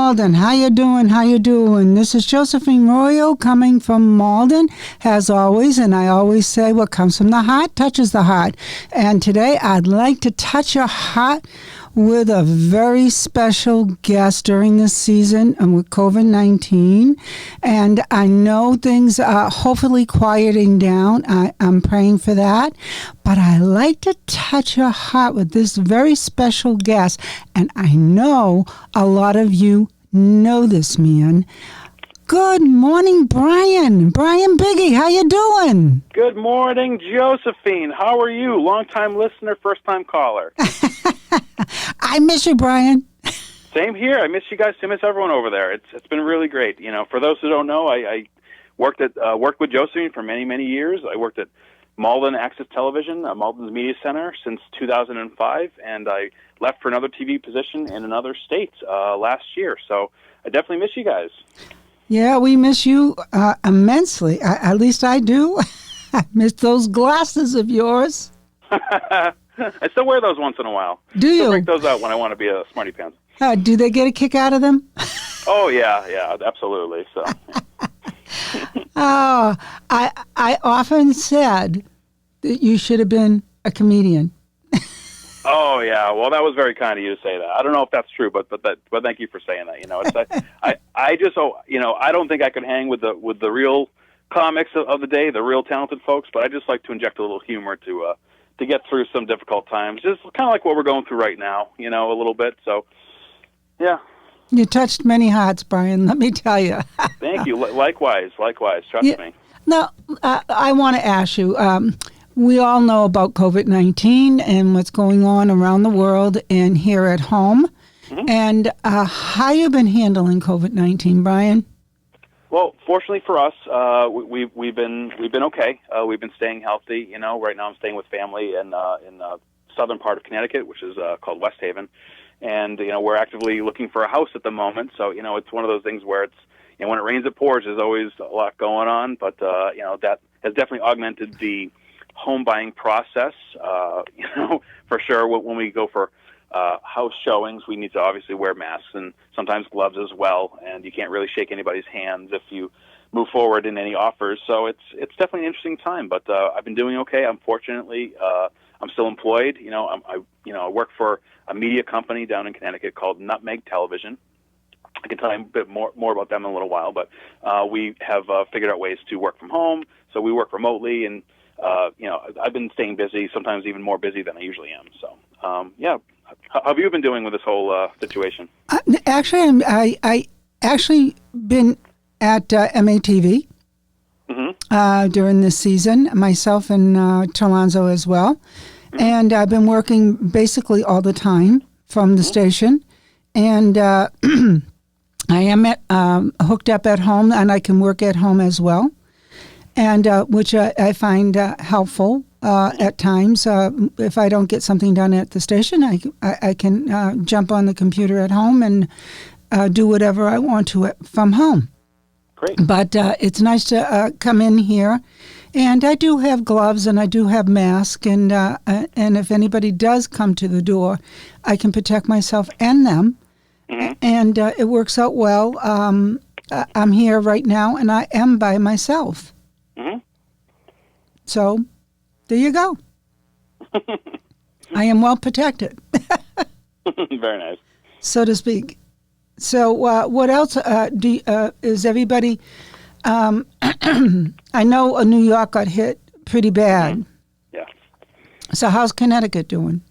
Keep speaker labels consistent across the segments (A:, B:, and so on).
A: Malden. How you doing? How you doing? This is Josephine Royo coming from Malden, as always, and I always say what comes from the heart touches the heart. And today I'd like to touch your heart with a very special guest during this season and with COVID-19. And I know things are hopefully quieting down. I'm praying for that. But I like to touch your heart with this very special guest. And I know a lot of you know this man. Good morning, Brian. Brian Biggie, how you doing?
B: Good morning, Josephine. How are you? Long-time listener, first-time caller.
A: I miss you, Brian.
B: Same here. I miss you guys. I miss everyone over there. It's been really great. You know, for those who don't know, I worked with Josephine for many, many years. I worked at Malden Access Television, Malden's Media Center, since 2005, and I left for another TV position in another state last year. So I definitely miss you guys.
A: Yeah, we miss you immensely. At least I do. I miss those glasses of yours.
B: I still wear those once in a while.
A: Do you?
B: Still break those out when I want to be a smarty pants.
A: Do they get a kick out of them?
B: Oh, yeah, absolutely. So.
A: Oh, I often said that you should have been a comedian.
B: Oh, yeah. Well, that was very kind of you to say that. I don't know if that's true, but thank you for saying that. You know, I just I don't think I could hang with the real comics of the day, the real talented folks. But I just like to inject a little humor to get through some difficult times, just kind of like what we're going through right now. You know, a little bit. So, yeah.
A: You touched many hearts, Brian. Let me tell you.
B: Thank you. Likewise. Trust me.
A: Now, I want to ask you. We all know about COVID-19 and what's going on around the world and here at home. Mm-hmm. And how you been handling COVID-19, Brian?
B: Well, fortunately for us, we've been okay. We've been staying healthy. You know, right now I'm staying with family in the southern part of Connecticut, which is called West Haven, and you know we're actively looking for a house at the moment. So you know it's one of those things where it's when it rains it pours. There's always a lot going on, but you know that has definitely augmented the home buying process, you know, for sure. When we go for house showings, we need to obviously wear masks and sometimes gloves as well. And you can't really shake anybody's hands if you move forward in any offers. So it's definitely an interesting time. But I've been doing okay. Unfortunately, I'm still employed. You know, I work for a media company down in Connecticut called Nutmeg Television. I can tell you a bit more about them in a little while. But we have figured out ways to work from home. So we work remotely and. You know, I've been staying busy, sometimes even more busy than I usually am. So, yeah. How have you been doing with this whole situation?
A: Actually, I actually been at MATV during this season, myself and Tolonzo as well. Mm-hmm. And I've been working basically all the time from the station. And I am hooked up at home, and I can work at home as well. And which I find helpful at times. If I don't get something done at the station, I can jump on the computer at home and do whatever I want to from home.
B: Great.
A: But it's nice to come in here. And I do have gloves and I do have masks. And if anybody does come to the door, I can protect myself and them. Mm-hmm. And it works out well. I'm here right now and I am by myself. Mm-hmm. So, there you go. I am well protected.
B: Very nice.
A: So to speak. So, what else is everybody... I know New York got hit pretty bad.
B: Mm-hmm. Yeah.
A: So, how's Connecticut doing?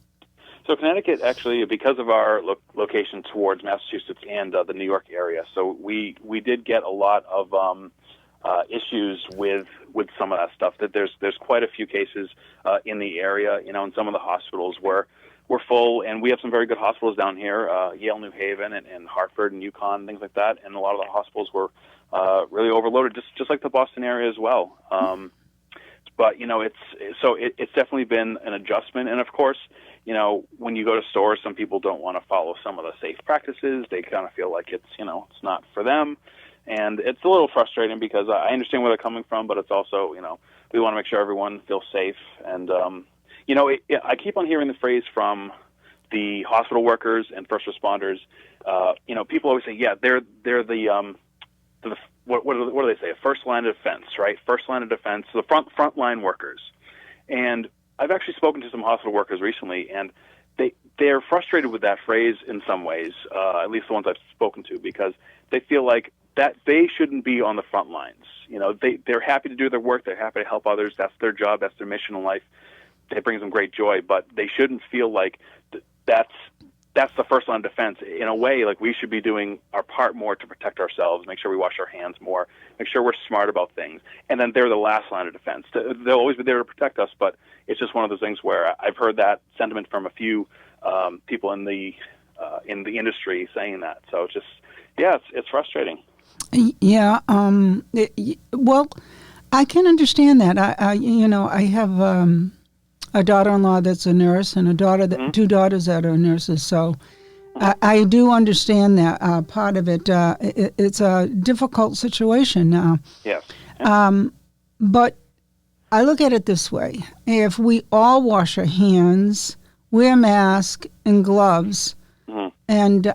B: So, Connecticut, actually, because of our location towards Massachusetts and the New York area, so we did get a lot of... issues with some of that stuff. That there's quite a few cases in the area, you know, and some of the hospitals were full, and we have some very good hospitals down here, Yale, New Haven, and Hartford and UConn, things like that. And a lot of the hospitals were really overloaded, just like the Boston area as well. But you know, it's definitely been an adjustment, and of course, you know, when you go to stores, some people don't want to follow some of the safe practices. They kind of feel like it's not for them. And it's a little frustrating because I understand where they're coming from, but it's also, you know, we want to make sure everyone feels safe. And, you know, I keep on hearing the phrase from the hospital workers and first responders. People always say, yeah, they're the what do they say? A first line of defense, right? First line of defense, the front line workers. And I've actually spoken to some hospital workers recently, and they're frustrated with that phrase in some ways, at least the ones I've spoken to, because they feel like that they shouldn't be on the front lines. They're happy to do their work. They're happy to help others. That's their job. That's their mission in life. It brings them great joy, but they shouldn't feel like that's the first line of defense. In a way, like, we should be doing our part more to protect ourselves, make sure we wash our hands more, make sure we're smart about things. And then they're the last line of defense. They'll always be there to protect us, but it's just one of those things where I've heard that sentiment from a few people in the industry saying that. So it's frustrating.
A: Yeah. Well, I can understand that. I have a daughter-in-law that's a nurse, and two daughters that are nurses. So I do understand that part of it. It's a difficult situation now.
B: Yes.
A: But I look at it this way: if we all wash our hands, wear masks and gloves, and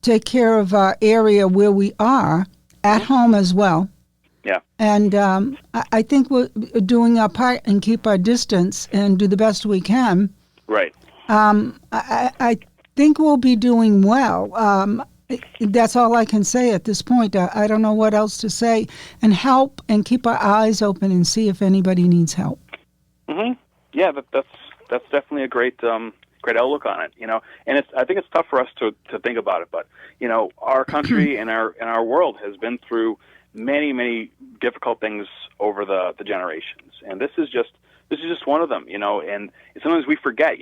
A: take care of our area where we are, at home as well.
B: Yeah.
A: And I think we're doing our part and keep our distance and do the best we can.
B: Right.
A: I think we'll be doing well. That's all I can say at this point. I don't know what else to say. And help and keep our eyes open and see if anybody needs help.
B: Mm-hmm. Yeah, that's definitely a great outlook on it. And I think it's tough for us to think about it, but our country and our world has been through many, many difficult things over the generations, and this is just one of them. And sometimes we forget.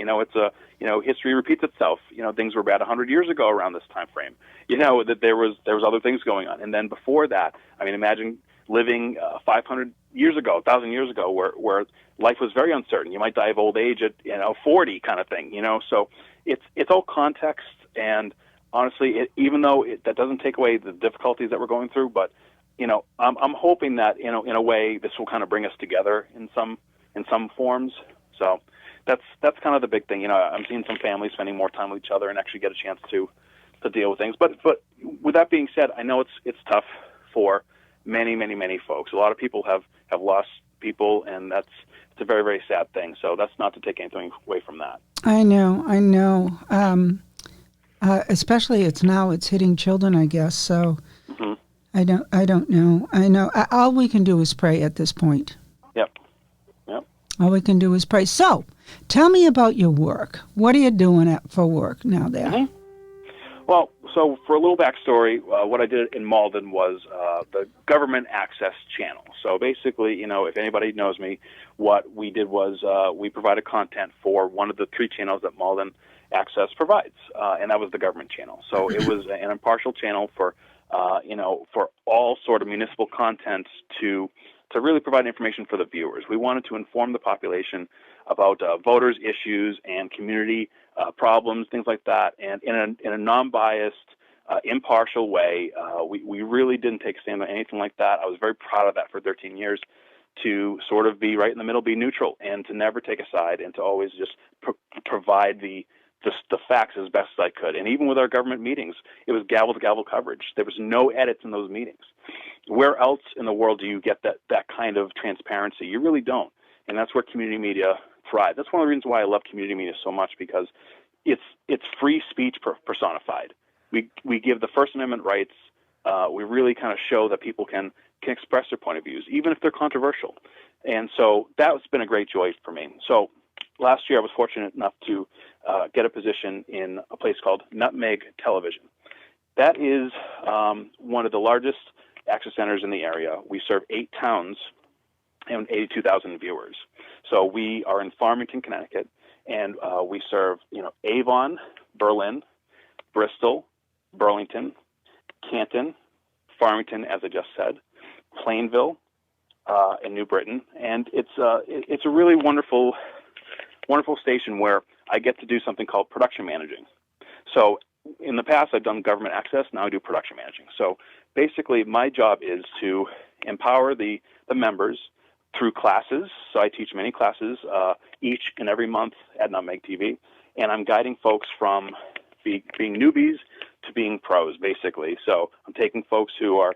B: History repeats itself. Things were bad 100 years ago around this time frame. That there was other things going on, and then before that, I mean, imagine living 500 years ago, 1,000 years ago, where life was very uncertain. You might die of old age at 40, kind of thing. So it's all context, and honestly, even though that doesn't take away the difficulties that we're going through, but I'm hoping that in a way this will kind of bring us together in some forms. So that's kind of the big thing. I'm seeing some families spending more time with each other and actually get a chance to deal with things. But with that being said, I know it's tough for many, many, many folks. A lot of people have lost people, and it's a very, very sad thing. So that's not to take anything away from that.
A: I know. Especially it's hitting children, I guess. So I don't know. I know. All we can do is pray at this point.
B: Yep.
A: All we can do is pray. So tell me about your work. What are you doing for work now there?
B: Mm-hmm. Well, so for a little backstory, what I did in Malden was the government access channel. So basically, if anybody knows me, what we did was we provided content for one of the 3 channels that Malden Access provides, and that was the government channel. So it was an impartial channel for all sort of municipal content to really provide information for the viewers. We wanted to inform the population about voters' issues and community problems, things like that, and in a non-biased, impartial way. We really didn't take a stand on anything like that. I was very proud of that for 13 years, to sort of be right in the middle, be neutral, and to never take a side, and to always just provide the facts as best as I could. And even with our government meetings, it was gavel-to-gavel coverage. There was no edits in those meetings. Where else in the world do you get that kind of transparency? You really don't. And that's where community media thrives. That's one of the reasons why I love community media so much, because it's free speech personified. We give the First Amendment rights. We really kind of show that people can express their point of views, even if they're controversial. And so that's been a great joy for me. So last year I was fortunate enough to get a position in a place called Nutmeg Television. That is one of the largest access centers in the area. We serve 8 towns and 82,000 viewers. So we are in Farmington, Connecticut, and we serve Avon, Berlin, Bristol, Burlington, Canton, Farmington, as I just said, Plainville, and New Britain. And it's a really wonderful station where I get to do something called production managing. So in the past, I've done government access. Now I do production managing. So basically, my job is to empower the members through classes. So I teach many classes each and every month at Nutmeg TV. and I'm guiding folks from being newbies to being pros, basically. So I'm taking folks who are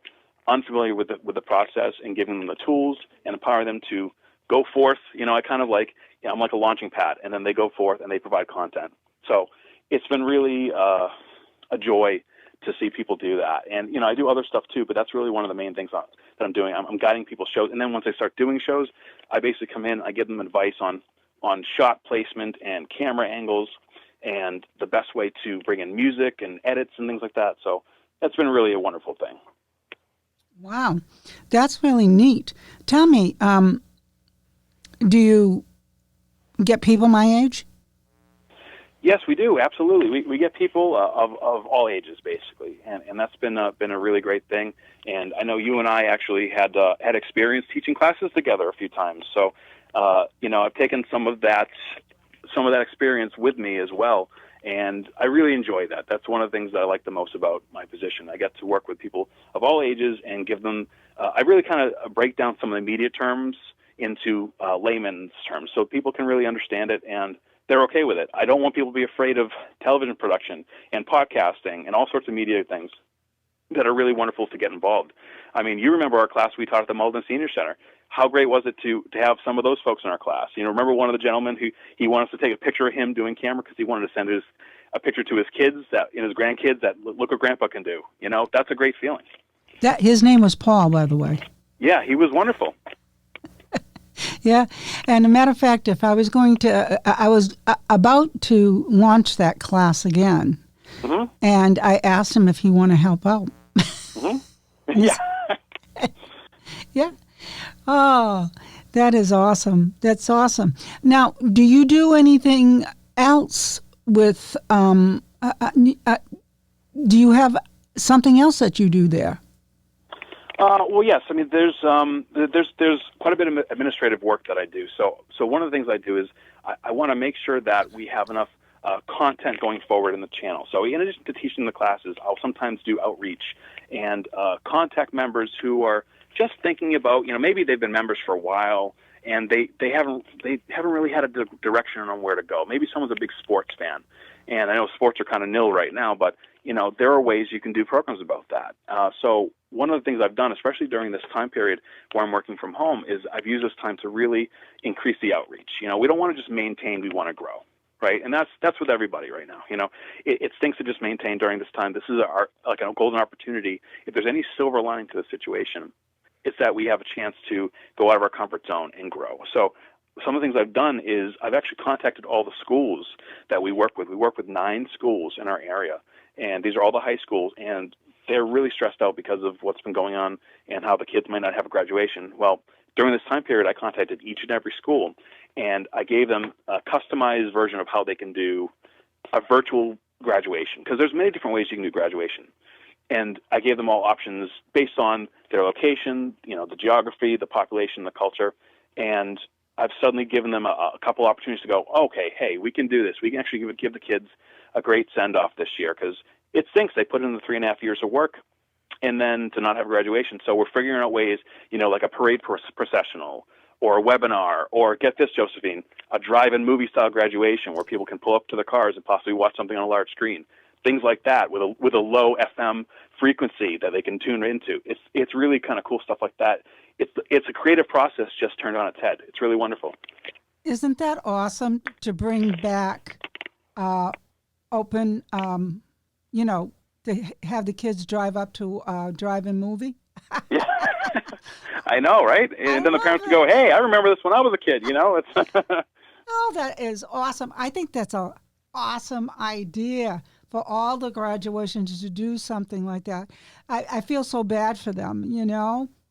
B: unfamiliar with the process and giving them the tools and empowering them to go forth. I kind of like, I'm like a launching pad, and then they go forth and they provide content. So it's been really a joy to see people do that. And, I do other stuff too, but that's really one of the main things that I'm doing. I'm guiding people's shows. And then once I start doing shows, I basically come in, I give them advice on shot placement and camera angles and the best way to bring in music and edits and things like that. So that's been really a wonderful thing.
A: Wow. That's really neat. Tell me, do you get people my age?
B: Yes, we do. Absolutely. We get people of all ages, basically, and that's been a really great thing. And I know you and I actually had experience teaching classes together a few times. So, I've taken some of that experience with me as well, and I really enjoy that. That's one of the things that I like the most about my position. I get to work with people of all ages and give them. I really kind of break down some of the media terms into layman's terms, so people can really understand it and they're okay with it. I don't want people to be afraid of television production and podcasting and all sorts of media things that are really wonderful to get involved. I mean, you remember our class we taught at the Malden Senior Center. How great was it to have some of those folks in our class? Remember one of the gentlemen who he wanted us to take a picture of him doing camera because he wanted to send a picture to his kids, his grandkids, that look what Grandpa can do. That's a great feeling.
A: His name was Paul, by the way.
B: Yeah, he was wonderful.
A: Yeah, and a matter of fact, if I was going to, I was about to launch that class again,
B: mm-hmm.
A: and I asked him if he wanted to help out.
B: Mm-hmm. Yeah.
A: Yeah. Oh, that is awesome. That's awesome. Now, do you do anything else with? Do you have something else that you do there?
B: Well, yes. I mean, there's quite a bit of administrative work that I do. So one of the things I do is I want to make sure that we have enough content going forward in the channel. So in addition to teaching the classes, I'll sometimes do outreach and contact members who are just thinking about, maybe they've been members for a while and they haven't really had a direction on where to go. Maybe someone's a big sports fan, and I know sports are kind of nil right now, but there are ways you can do programs about that. So one of the things I've done, especially during this time period where I'm working from home, is I've used this time to really increase the outreach. We don't want to just maintain; we want to grow, right? And that's with everybody right now. It stinks to just maintain during this time. This is a golden opportunity. If there's any silver lining to the situation, it's that we have a chance to go out of our comfort zone and grow. So some of the things I've done is I've actually contacted all the schools that we work with. We work with 9 schools in our area, and these are all the high schools, and they're really stressed out because of what's been going on and how the kids might not have a graduation. Well, during this time period, I contacted each and every school, and I gave them a customized version of how they can do a virtual graduation, because there's many different ways you can do graduation. And I gave them all options based on their location, the geography, the population, the culture, and I've suddenly given them a couple opportunities to go, okay, hey, we can do this. We can actually give the kids a great send-off this year, because it stinks. They put in the 3.5 years of work and then to not have graduation. So we're figuring out ways, like a parade processional or a webinar, or get this, Josephine, a drive-in movie-style graduation where people can pull up to their cars and possibly watch something on a large screen. Things like that with a low FM frequency that they can tune into. It's really kind of cool stuff like that. It's a creative process just turned on its head. It's really wonderful.
A: Isn't that awesome to bring back open, to have the kids drive up to a drive-in movie?
B: Yeah. I know, right? And then the parents go, hey, I remember this when I was a kid, It's
A: Oh, that is awesome. I think that's an awesome idea for all the graduations to do something like that. I feel so bad for them,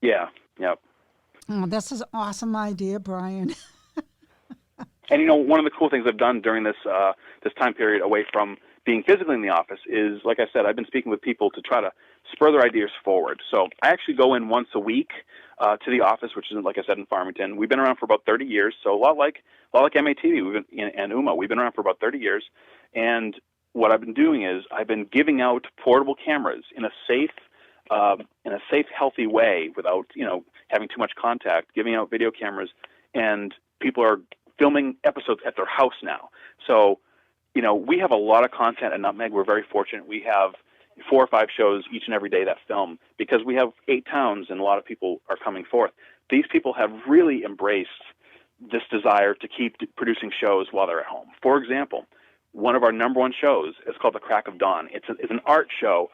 B: Yeah, yep.
A: Oh, this is an awesome idea, Brian.
B: And, one of the cool things I've done during this time period away from being physically in the office is, like I said, I've been speaking with people to try to spur their ideas forward. So I actually go in once a week to the office, which is, like I said, in Farmington. We've been around for about 30 years, so a lot like MATV and UMA. We've been around for about 30 years, and what I've been doing is I've been giving out portable cameras in a safe, healthy way without, having too much contact, giving out video cameras, and people are filming episodes at their house now. So, we have a lot of content at Nutmeg. We're very fortunate. We have 4 or 5 shows each and every day that film because we have 8 towns and a lot of people are coming forth. These people have really embraced this desire to keep producing shows while they're at home. For example, one of our number 1 shows is called The Crack of Dawn. It's an art show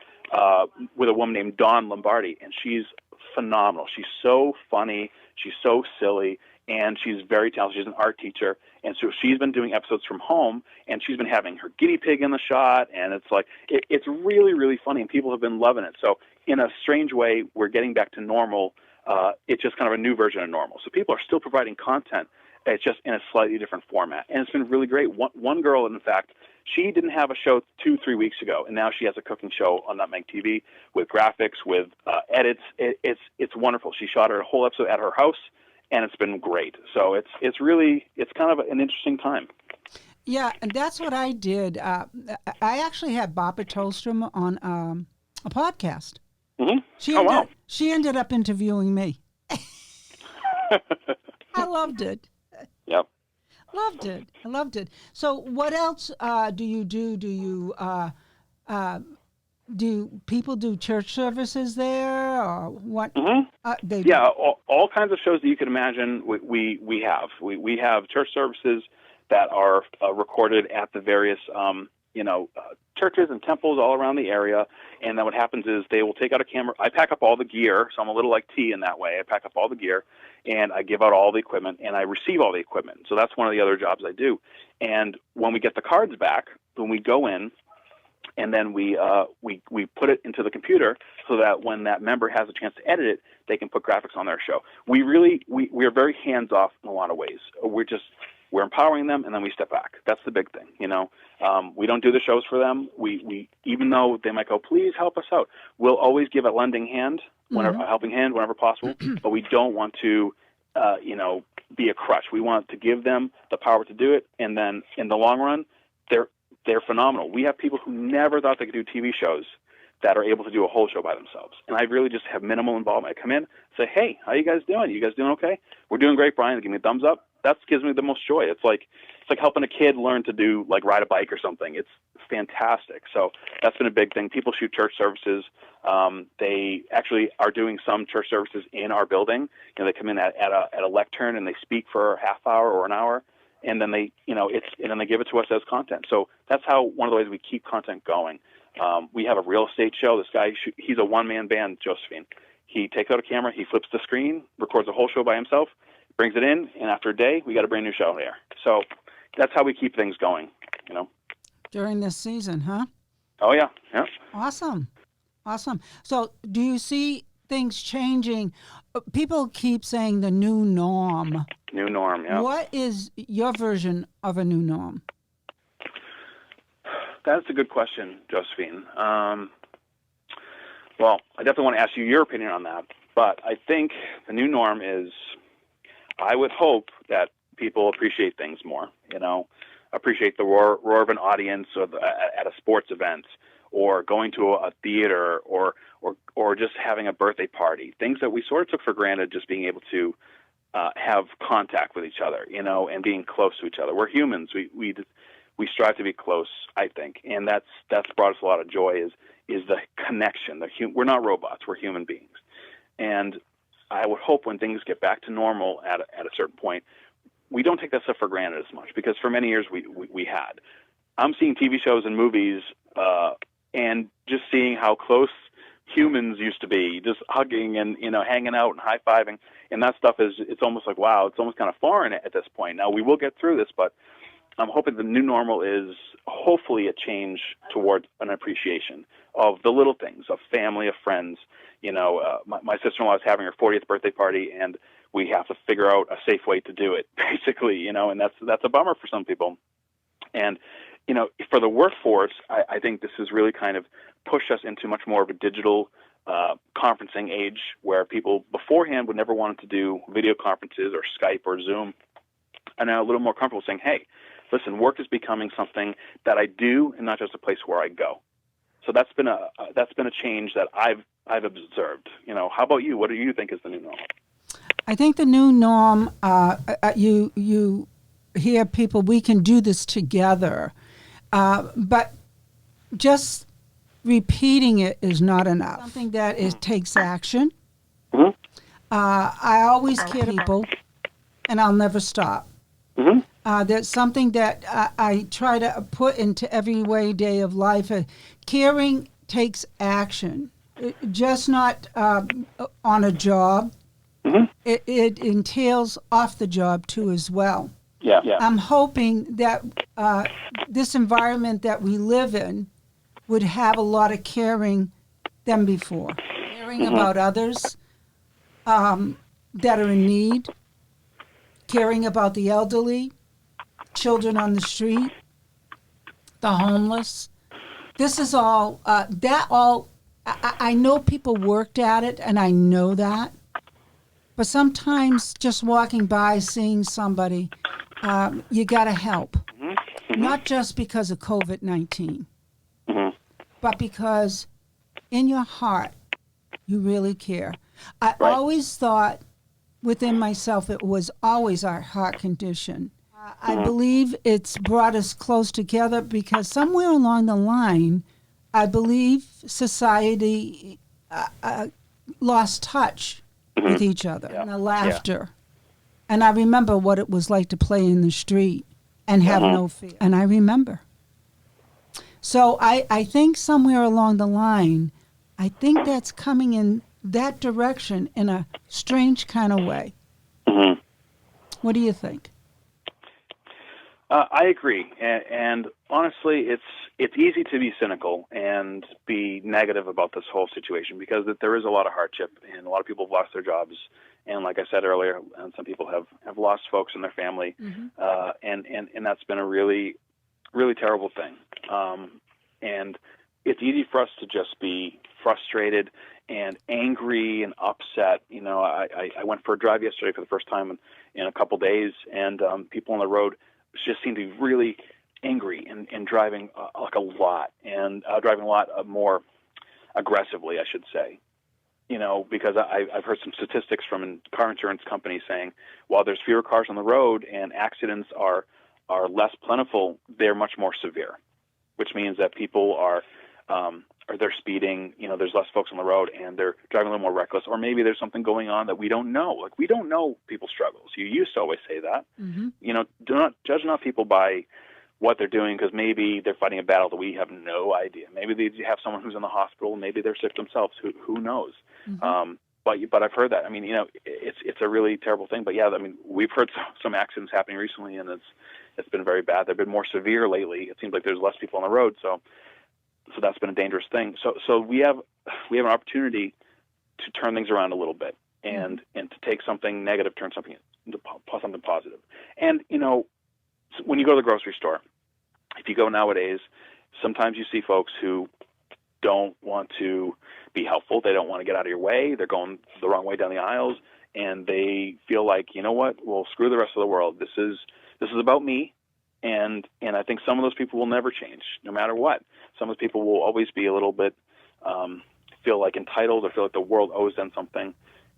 B: with a woman named Dawn Lombardi, and she's phenomenal. She's so funny. She's so silly. And she's very talented. She's an art teacher. And so she's been doing episodes from home, and she's been having her guinea pig in the shot. And it's like, it's really, really funny, and people have been loving it. So in a strange way, we're getting back to normal. It's just kind of a new version of normal. So people are still providing content. It's just in a slightly different format. And it's been really great. One girl, in fact, she didn't have a show 2-3 weeks ago, and now she has a cooking show on Nutmeg TV with graphics, with edits. It's wonderful. She shot her whole episode at her house, and it's been great. So it's really kind of an interesting time.
A: Yeah, and that's what I did. I actually had Barbara Tolstrom on a podcast.
B: Mm-hmm.
A: She ended up interviewing me. I loved it.
B: Yep.
A: I loved it. So what else do you do? Do you do people do church services there, or what?
B: Mm-hmm. All kinds of shows that you can imagine. We have. We have church services that are recorded at the various churches and temples all around the area. And then what happens is they will take out a camera. I pack up all the gear, so I'm a little like T in that way. I pack up all the gear, and I give out all the equipment, and I receive all the equipment. So that's one of the other jobs I do. And when we get the cards back, when we go in, and then we put it into the computer so that when that member has a chance to edit it, they can put graphics on their show. We are very hands off in a lot of ways. We're empowering them, and then we step back. That's the big thing, We don't do the shows for them. We even though they might go, please help us out, we'll always give a lending hand, a helping hand whenever possible. But we don't want to, be a crutch. We want to give them the power to do it, and then in the long run, they're phenomenal. We have people who never thought they could do TV shows that are able to do a whole show by themselves. And I really just have minimal involvement. I come in, say, hey, how you guys doing? You guys doing okay? We're doing great, Brian. Give me a thumbs up. That gives me the most joy. It's like helping a kid learn to do, like, ride a bike or something. It's fantastic. So that's been a big thing. People shoot church services. They actually are doing some church services in our building. They come in at a lectern and they speak for a half hour or an hour, and then they give it to us as content. So that's how one of the ways we keep content going. We have a real estate show. This guy, he's a one-man band, Josephine. He takes out a camera, he flips the screen, records a whole show by himself, brings it in, and after a day, we got a brand new show there. So that's how we keep things going,
A: During this season, huh?
B: Oh, yeah.
A: Awesome. So do you see things changing? People keep saying the new norm.
B: New norm, yeah.
A: What is your version of a new norm?
B: That's a good question, Josephine. Well, I definitely want to ask you your opinion on that. But I think the new norm is, I would hope that people appreciate things more, appreciate the roar of an audience at a sports event, or going to a theater, or just having a birthday party, things that we sort of took for granted, just being able to have contact with each other, and being close to each other. We're humans. We strive to be close, I think, and that's brought us a lot of joy is the connection. We're not robots. We're human beings. And I would hope when things get back to normal at a certain point, we don't take that stuff for granted as much, because for many years we had. I'm seeing TV shows and movies and just seeing how close humans used to be, just hugging and hanging out and high-fiving, and that stuff it's almost like, wow, it's almost kind of foreign at this point. Now, we will get through this, but I'm hoping the new normal is hopefully a change towards an appreciation of the little things, of family, of friends. My sister-in-law is having her 40th birthday party, and we have to figure out a safe way to do it, basically, and that's a bummer for some people. And, for the workforce, I think this has really kind of pushed us into much more of a digital conferencing age, where people beforehand would never want to do video conferences or Skype or Zoom, and now a little more comfortable saying, hey, listen, work is becoming something that I do and not just a place where I go. So that's been a change that I've observed. How about you? What do you think is the new norm?
A: I think the new norm, you hear people, we can do this together. But just repeating it is not enough. Something that takes action.
B: Mm-hmm.
A: I always care people, and I'll never stop.
B: Mm-hmm.
A: There's something that I try to put into every day of life. Caring takes action, just not on a job.
B: Mm-hmm.
A: It entails off the job too as well.
B: Yeah.
A: I'm hoping that this environment that we live in would have a lot of caring than before. Caring about others that are in need, caring about the elderly, children on the street, the homeless. This is all, I know people worked at it, and I know that. But sometimes just walking by, seeing somebody, you got to help.
B: Mm-hmm.
A: Not just because of COVID-19, but because in your heart, you really care. I always thought within myself it was always our heart condition. I believe it's brought us close together because somewhere along the line, I believe society lost touch with each other and the laughter. And I remember what it was like to play in the street and have no fear. And I remember. So I think somewhere along the line, I think that's coming in that direction in a strange kind of way.
B: Mm-hmm.
A: What do you think?
B: I agree, and honestly, it's easy to be cynical and be negative about this whole situation because there is a lot of hardship and a lot of people have lost their jobs, and like I said earlier, some people have lost folks in their family, and that's been a really, really terrible thing. And it's easy for us to just be frustrated and angry and upset. You know, I went for a drive yesterday for the first time in a couple days, and people on the road just seem to be really angry and driving like a lot, and driving a lot more aggressively, I should say. You know, because I've heard some statistics from car insurance companies saying while there's fewer cars on the road and accidents are less plentiful, they're much more severe, which means that people are they're speeding, you know, there's less folks on the road and they're driving a little more reckless, or maybe there's something going on that we don't know. Like, we don't know people's struggles. You used to always say that. You know, do not judge not people by what they're doing because maybe they're fighting a battle that we have no idea. Maybe they have someone who's in the hospital, maybe they're sick themselves. Who knows? But I've heard that. I mean, you know, it's a really terrible thing. But yeah, I mean, we've heard some accidents happening recently, and it's been very bad. They've been more severe lately. It seems like there's less people on the road, so that's been a dangerous thing. So we have an opportunity to turn things around a little bit and to take something negative, turn something into something positive. And you know, when you go to the grocery store, if you go nowadays, sometimes you see folks who don't want to be helpful. They don't want to get out of your way. They're going the wrong way down the aisles, and they feel like, you know what? Well, screw the rest of the world. This is about me. And I think some of those people will never change, no matter what. Some of those people will always be a little bit feel like entitled or feel like the world owes them something.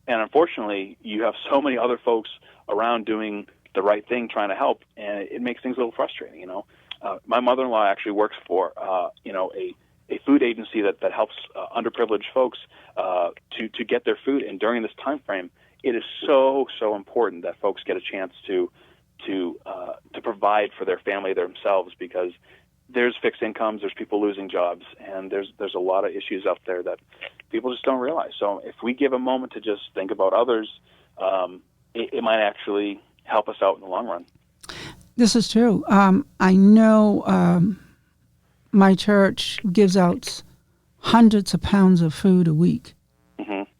B: And unfortunately, you have so many other folks around doing the right thing, trying to help, and it makes things a little frustrating. You know, my mother-in-law actually works for you know, a food agency that helps underprivileged folks to get their food. And during this time frame, it is so important that folks get a chance to provide for their family themselves, because there's fixed incomes, there's people losing jobs, and there's a lot of issues out there that people just don't realize. So if we give a moment to just think about others, it might actually help us out in the long run.
A: This is true. I know my church gives out hundreds of pounds of food a week.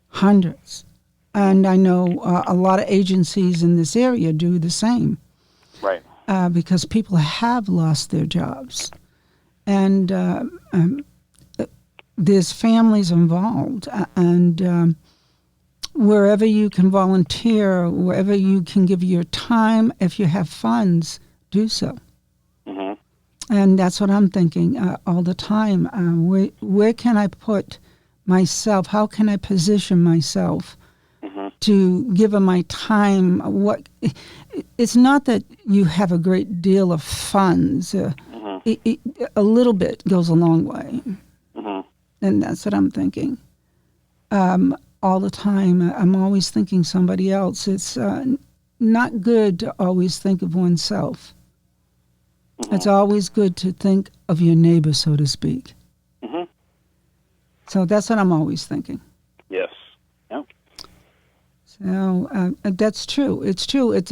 A: Hundreds. And I know a lot of agencies in this area do the same.
B: Right.
A: Because people have lost their jobs. And there's families involved. And wherever you can volunteer, wherever you can give your time, if you have funds, do so. And that's what I'm thinking all the time. Where can I put myself? How can I position myself to give them my time? It's not that you have a great deal of funds. a little bit goes a long way.
B: Mm-hmm.
A: And that's what I'm thinking. All the time, I'm always thinking somebody else. It's not good to always think of oneself.
B: Mm-hmm.
A: It's always good to think of your neighbor, so to speak.
B: Mm-hmm.
A: So that's what I'm always thinking.
B: Yes. Yeah.
A: So that's true. It's true. It's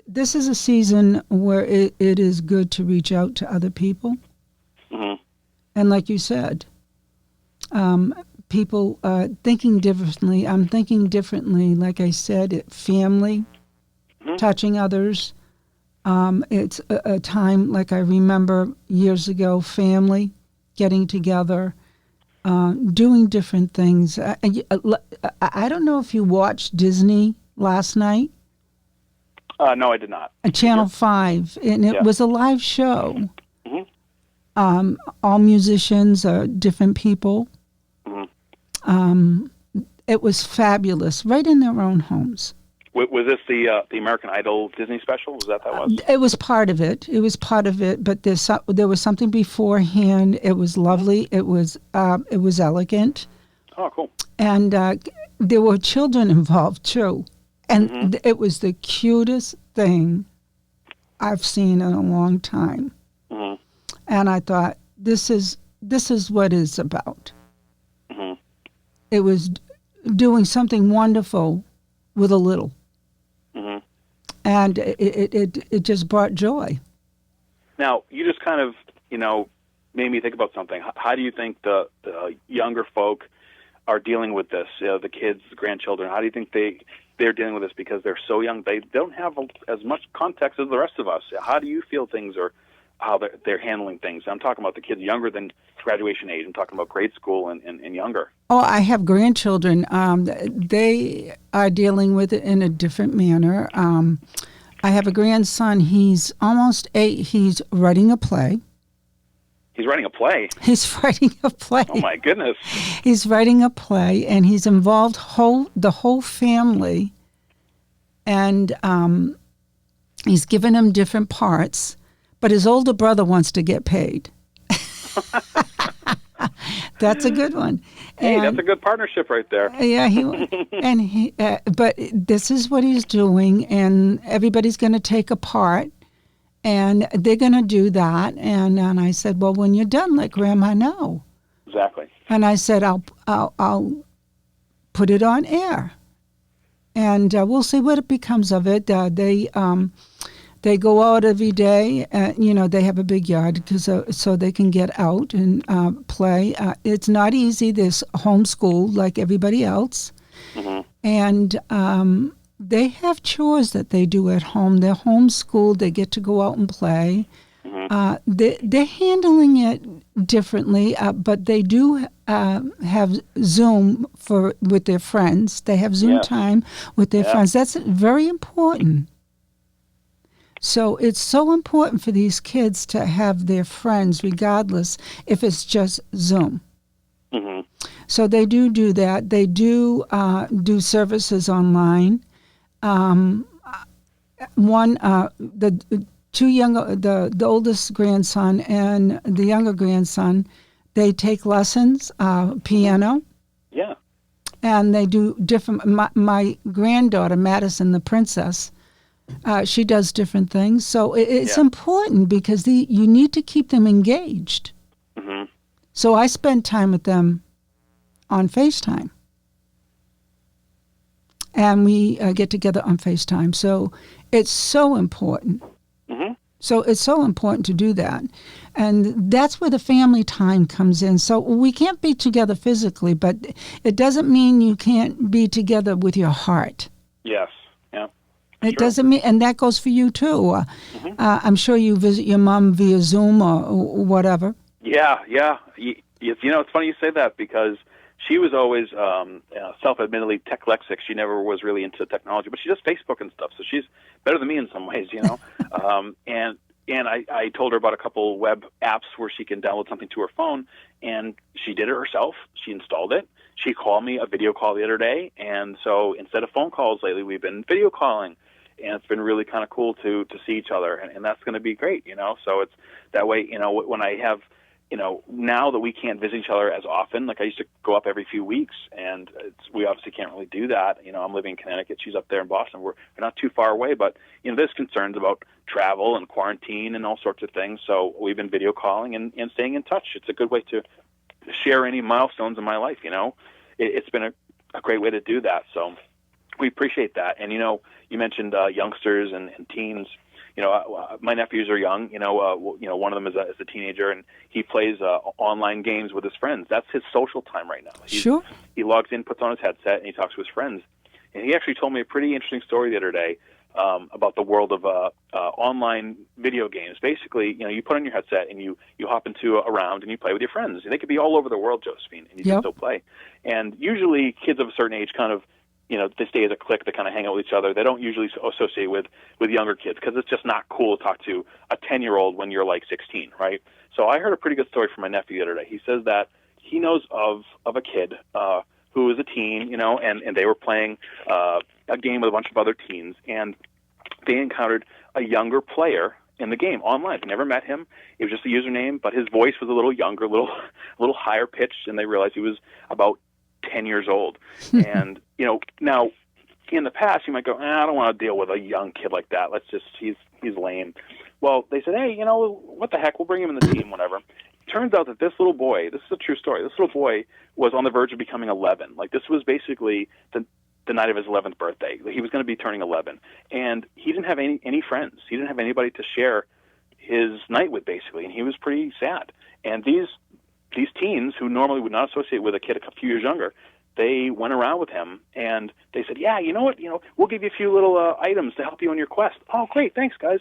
A: this is a season where it is good to reach out to other people.
B: Mm-hmm.
A: And like you said, people thinking differently. I'm thinking differently. Like I said, family, touching others. It's a time, like I remember years ago, family getting together, doing different things. I don't know if you watched Disney last night.
B: No, I did not.
A: Channel 5, and it was a live show.
B: Mm-hmm.
A: All musicians, different people.
B: Mm-hmm.
A: It was fabulous, right in their own homes.
B: Was this the American Idol Disney special? Was that was?
A: It was part of it. It was part of it, but there was something beforehand. It was lovely. It was elegant.
B: Oh, cool.
A: And there were children involved too, and it was the cutest thing I've seen in a long time.
B: Mm-hmm.
A: And I thought, this is what it's about.
B: Mm-hmm.
A: It was doing something wonderful with a little.
B: Mm-hmm.
A: And it just brought joy.
B: Now, you just kind of, made me think about something. How do you think the younger folk are dealing with this? The kids, the grandchildren, how do you think they're dealing with this? Because they're so young, they don't have as much context as the rest of us. How do you feel things are, how they're handling things? I'm talking about the kids younger than graduation age. I'm talking about grade school and younger.
A: Oh, I have grandchildren. They are dealing with it in a different manner. I have a grandson. He's almost 8. He's writing a play.
B: He's writing a play?
A: He's writing a play.
B: Oh, my goodness.
A: He's writing a play, and he's involved the whole family. And he's given them different parts. But his older brother wants to get paid. That's a good one.
B: Hey, that's a good partnership right there.
A: Yeah, but this is what he's doing, and everybody's going to take a part, and they're going to do that. And I said, well, when you're done, let Grandma know.
B: Exactly.
A: And I said, I'll put it on air, and we'll see what it becomes of it. They go out every day. They have a big yard so they can get out and play. It's not easy. There's homeschool like everybody else. Mm-hmm. And they have chores that they do at home. They're homeschooled. They get to go out and play. Mm-hmm. They're handling it differently, but they do have Zoom with their friends. They have Zoom time with their friends. That's very important. So it's so important for these kids to have their friends, regardless if it's just Zoom. Mm-hmm. So they do that. They do services online. The oldest grandson and the younger grandson, they take lessons, piano.
B: Yeah.
A: And they do different. My granddaughter, Madison, the princess. She does different things. So it's important because you need to keep them engaged. Mm-hmm. So I spend time with them on FaceTime. And we get together on FaceTime. So it's so important. Mm-hmm. So it's so important to do that. And that's where the family time comes in. So we can't be together physically, but it doesn't mean you can't be together with your heart.
B: Yes.
A: It doesn't mean, and that goes for you too. I'm sure you visit your mom via Zoom or whatever. Yeah.
B: It's funny you say that because she was always self-admittedly tech-lexic. She never was really into technology, but she does Facebook and stuff, so she's better than me in some ways, And I told her about a couple web apps where she can download something to her phone, and she did it herself. She installed it. She called me a video call the other day, and so instead of phone calls lately, we've been video calling. and it's been really kind of cool to see each other, and that's going to be great, So it's that way, when I have, now that we can't visit each other as often, like I used to go up every few weeks, and we obviously can't really do that. I'm living in Connecticut, she's up there in Boston. We're not too far away, but there's concerns about travel and quarantine and all sorts of things. So we've been video calling and staying in touch. It's a good way to share any milestones in my life. It's been a great way to do that. So we appreciate that. And you mentioned youngsters and teens. My nephews are young. One of them is a teenager, and he plays online games with his friends. That's his social time right now.
A: Sure.
B: He logs in, puts on his headset, and he talks to his friends. And he actually told me a pretty interesting story the other day about the world of online video games. Basically, you put on your headset and you hop into a round and you play with your friends. And they could be all over the world, Josephine, and you can still play. And usually, kids of a certain age kind of, they stay as a clique. They kind of hang out with each other. They don't usually associate with younger kids because it's just not cool to talk to a 10-year-old when you're like 16, right? So I heard a pretty good story from my nephew the other day. He says that he knows of a kid who was a teen, and they were playing a game with a bunch of other teens, and they encountered a younger player in the game online. They never met him. It was just a username, but his voice was a little younger, a little higher pitched, and they realized he was about 10 years old. And, now in the past you might go, I don't want to deal with a young kid like that. He's lame. Well, they said, hey, what the heck? We'll bring him in the team, whatever. Turns out that this little boy, this is a true story, this little boy was on the verge of becoming 11. Like, this was basically the night of his 11th birthday. He was going to be turning 11. And he didn't have any friends. He didn't have anybody to share his night with, basically, and he was pretty sad. And these teens, who normally would not associate with a kid a few years younger, they went around with him, and they said, yeah, you know what, we'll give you a few little items to help you on your quest. Oh, great, thanks, guys.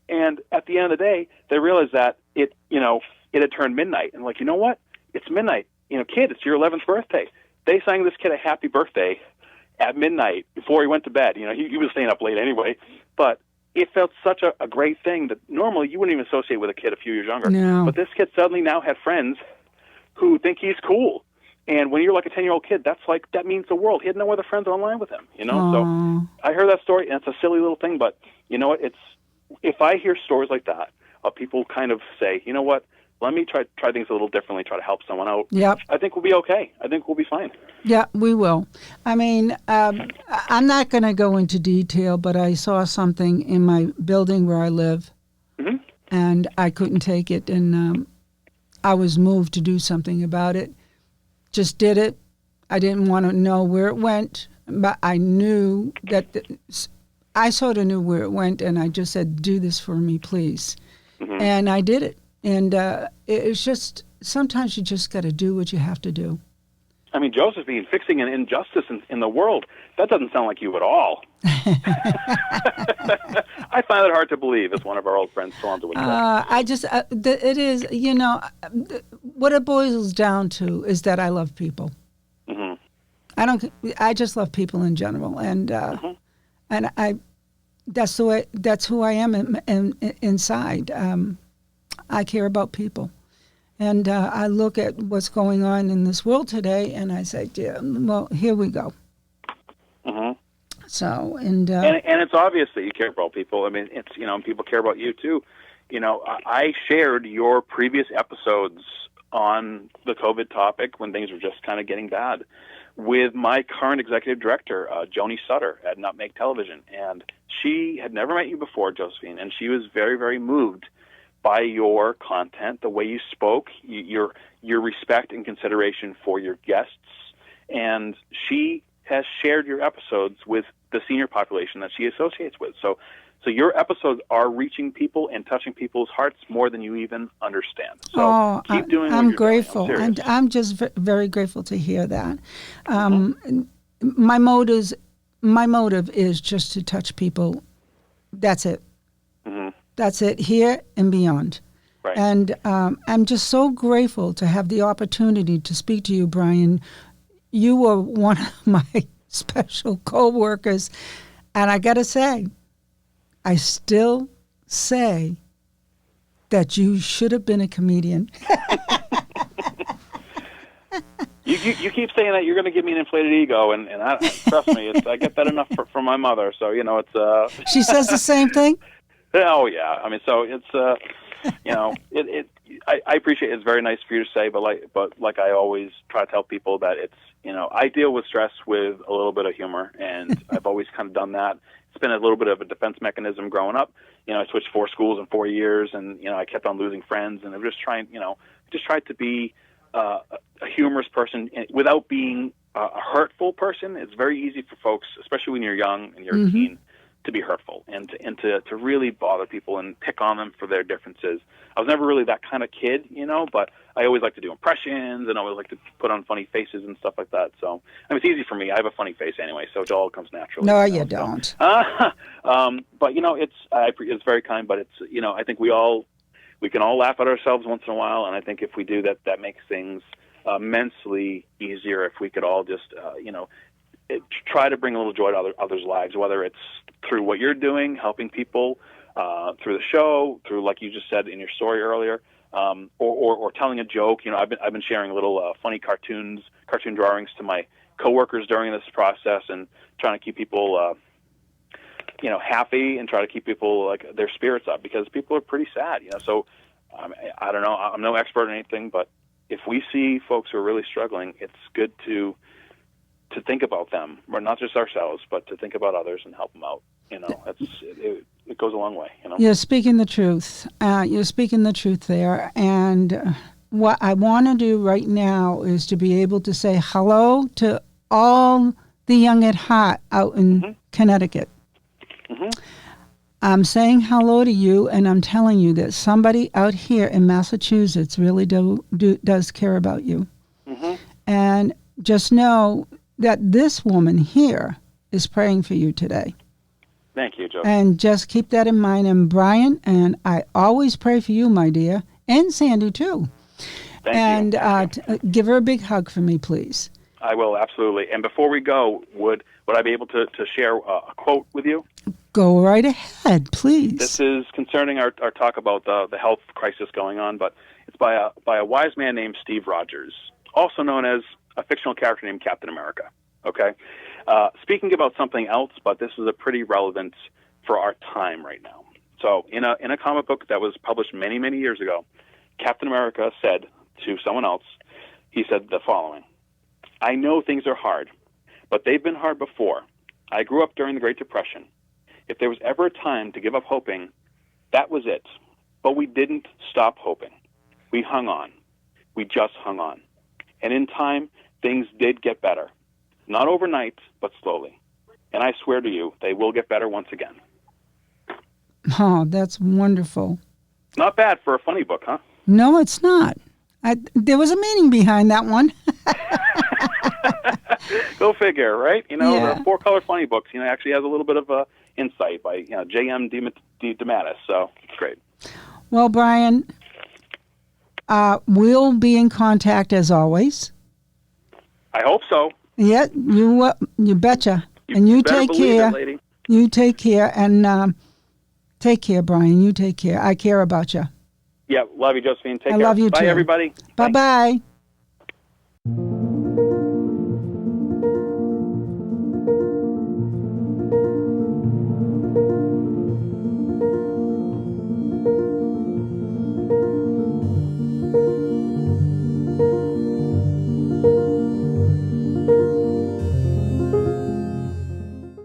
B: And at the end of the day, they realized that it had turned midnight. And like, you know what? It's midnight. Kid, it's your 11th birthday. They sang this kid a happy birthday at midnight before he went to bed. He was staying up late anyway, but it felt such a great thing that normally you wouldn't even associate with a kid a few years younger.
A: No.
B: But this kid suddenly now had friends who think he's cool. And when you're like a 10-year-old kid, that means the world. He had no other friends online with him, So I heard that story, and it's a silly little thing, but you know what? If I hear stories like that of people kind of say, you know what, let me try things a little differently, try to help someone out.
A: Yep.
B: I think we'll be okay. I think we'll be fine.
A: Yeah, we will. I mean, I'm not going to go into detail, but I saw something in my building where I live, and I couldn't take it, and I was moved to do something about it. Just did it. I didn't want to know where it went, but I knew that I sort of knew where it went, and I just said, do this for me, please. And I did it. And it's just, sometimes you just got to do what you have to do.
B: I mean, Josephine, fixing an injustice in the world, that doesn't sound like you at all. I find it hard to believe, as one of our old friends, Sandra, would say.
A: It is, what it boils down to is that I love people. I just love people in general. And that's who I am inside. I care about people. And I look at what's going on in this world today, and I say, yeah, well, here we go. So, and
B: it's obvious that you care about people. I mean, it's, people care about you too. I shared your previous episodes on the COVID topic when things were just kind of getting bad with my current executive director, Joni Sutter at Nutmeg Television. And she had never met you before, Josephine, and she was very, very moved by your content, the way you spoke, your respect and consideration for your guests. And she has shared your episodes with the senior population that she associates with. So your episodes are reaching people and touching people's hearts more than you even understand. So keep doing what
A: I'm
B: you're
A: grateful.
B: doing. I'm serious.
A: I'm just very grateful to hear that. My motive is just to touch people. That's it. That's it, here and beyond.
B: Right.
A: And I'm just so grateful to have the opportunity to speak to you, Brian. You were one of my special co-workers. And I got to say, I still say that you should have been a comedian.
B: You keep saying that you're going to give me an inflated ego, and trust me, I get that enough from my mother. So it's.
A: She says the same thing.
B: Oh yeah, I mean, so it's I appreciate it. It's very nice for you to say, but like I always try to tell people that it's I deal with stress with a little bit of humor, and I've always kind of done that. It's been a little bit of a defense mechanism growing up. I switched 4 schools in 4 years, and I kept on losing friends, and I'm just trying to be a humorous person without being a hurtful person. It's very easy for folks, especially when you're young and you're a teen, to be hurtful and to really bother people and pick on them for their differences. I was never really that kind of kid, but I always like to do impressions and always like to put on funny faces and stuff like that. So, it's easy for me. I have a funny face anyway, so it all comes naturally.
A: No, you don't.
B: But it's very kind, but it's, I think we can all laugh at ourselves once in a while. And I think if we do that, that makes things immensely easier if we could all just, try to bring a little joy to others' lives, whether it's through what you're doing, helping people, through the show, through, like you just said in your story earlier, or telling a joke. I've been sharing little funny cartoon drawings to my coworkers during this process, and trying to keep people, happy, and try to keep people like their spirits up, because people are pretty sad. So I don't know. I'm no expert in anything, but if we see folks who are really struggling, it's good to think about them, or not just ourselves, but to think about others and help them out. It goes a long way.
A: You're speaking the truth. You're speaking the truth there. And what I want to do right now is to be able to say hello to all the young at heart out in Connecticut. I'm saying hello to you, and I'm telling you that somebody out here in Massachusetts really does care about you. And just know that this woman here is praying for you today.
B: Thank you, Joe.
A: And just keep that in mind. And Brian, and I always pray for you, my dear, and Sandy too.
B: Thank you.
A: And give her a big hug for me, please.
B: I will, absolutely. And before we go, would I be able to share a quote with you?
A: Go right ahead, please.
B: This is concerning our talk about the health crisis going on, but it's by a wise man named Steve Rogers, also known as a fictional character named Captain America. Okay? Speaking about something else, but this is a pretty relevant for our time right now. So in a comic book that was published many, many years ago, Captain America said to someone else, he said the following: "I know things are hard, but they've been hard before. I grew up during the Great Depression. If there was ever a time to give up hoping, that was it. But we didn't stop hoping. We hung on. We just hung on. And in time, things did get better. Not overnight, but slowly. And I swear to you, they will get better once again."
A: Oh, that's wonderful.
B: Not bad for a funny book, huh?
A: No, it's not. There was a meaning behind that one.
B: Go figure, right?
A: Yeah.
B: The Four Color Funny Books, actually has a little bit of insight by J.M. DeMatteis, so it's great.
A: Well, Brian, we'll be in contact as always.
B: I hope so.
A: Yeah, you betcha. And you take care.
B: Lady.
A: You take care, and take care, Brian. You take care. I care about you.
B: Yeah, love you, Josephine. Take care.
A: I love you, too.
B: Bye, everybody.
A: Bye-bye.